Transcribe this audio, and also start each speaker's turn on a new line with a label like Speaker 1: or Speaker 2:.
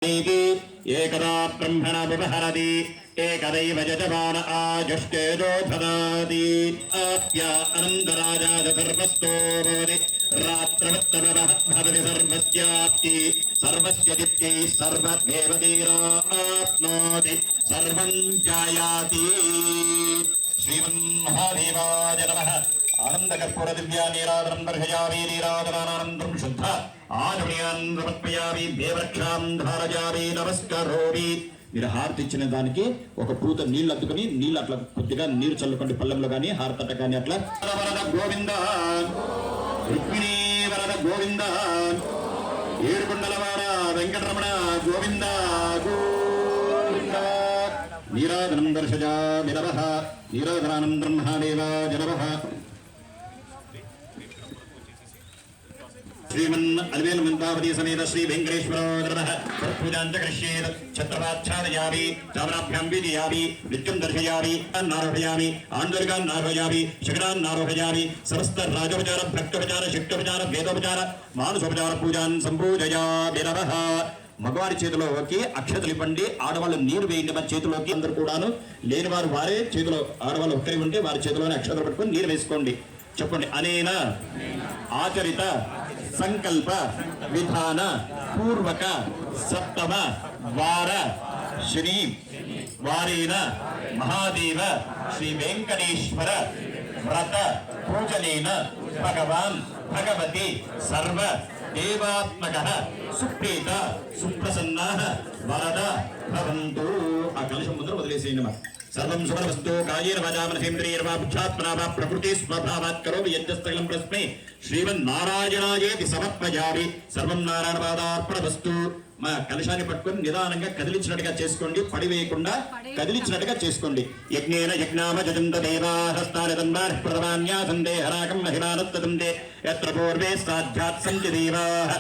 Speaker 1: एकदा ब्रह्मण विवहरति एकदैव यजमान आजुष्टेजो ददाति आप्या अनन्तराजाय सर्वस्तो भवति रात्रवत्तमः भवति सर्वस्याप्ति सर्वस्य दित्यै सर्वदेवतीराप्नोति सर्वं जायाति श्रीमन्महादेवाय नमः आनंदकर्पूर दिव्या नीराजनं दर्शयामि नीराजनानंदं शुद्ध आचमनीयान् समर्पयामि देवरक्षां धारयामि नमस्करोमि మీరు హారతి ఇచ్చిన దానికి ఒక పూత నీళ్ళు అద్దుకొని నీళ్ళు అట్లా కొద్దిగా నీరు చల్లుకోండి పళ్ళెంలో కానీ హారతట కానీ అట్లా వరద గోవింద రుక్మిణీ వరద గోవింద ఏడుకొండలవాడ వెంకటరమణ గోవింద గోవింద నీరాజనం దర్శయామి నమః నీరాజనానం బ్రహ్మదేవాయ నమః श्रीमन् अलवेल मंदावती समेत श्री वेंकटेश्वरो नमः पूजांच करिष्येत् छत्रपाच्छादयामि चामराभ्यां विजयामि नित्यं दर्शयामि अन्नारोहयामि आन्दोलिकान् नारोहयामि शकरान् नारोहयामि समस्त राजोपचार भक्तोपचार शिष्टोपचार वेदोपचार मानसोपचार पूजान् संपूजयामि नमः మగవారి చేతిలోకి అక్షతలు ఇవ్వండి ఆడవాళ్ళు నీరు వేయండి మన చేతిలోకి అందరూ కూడాను లేని వారు వారే చేతిలో ఆడవాళ్ళు ఒక్కరి ఉంటే వారి చేతిలోనే అక్షతలు పట్టుకొని నీరు వేసుకోండి చెప్పండి అనేన ఆచరిత సంకల్ప విధాన పూర్వక సప్తమ వార శ్రీ వారేన మహాదేవ శ్రీ వెంకటేశ్వర వ్రత పూజనేన భగవాన్ భగవతి సర్వ దేవాత్మక సుప్రీత సుప్రసన్న వరద భవంతు ఆ కలశం ముందర వదిలేసేయండి మా सर्वं सुवर्वस्तु कायेन वाचा मनसेन्द्रियैर्वा बुद्ध्यात्मना वा प्रकृति स्वभावात् करोमि यज्ञस्थलं प्रस्मै श्रीमन्नारायणायेति समर्पयामि सर्वं नारायणपादार्पणमस्तु మా కలశాన్ని పట్టుకొని నిదానంగా కదిలించినట్టుగా చేసుకోండి పడివేయకుండా కదిలించినట్టుగా చేసుకోండి యజ్ఞేన యజ్ఞామజంత దేవాహస్తాని తన్వార్ ప్రథమాన్యాసందే హరాకం మహిమానత్తదందే యత్ర పూర్వే సాధ్యాత్ సంతి దేవాః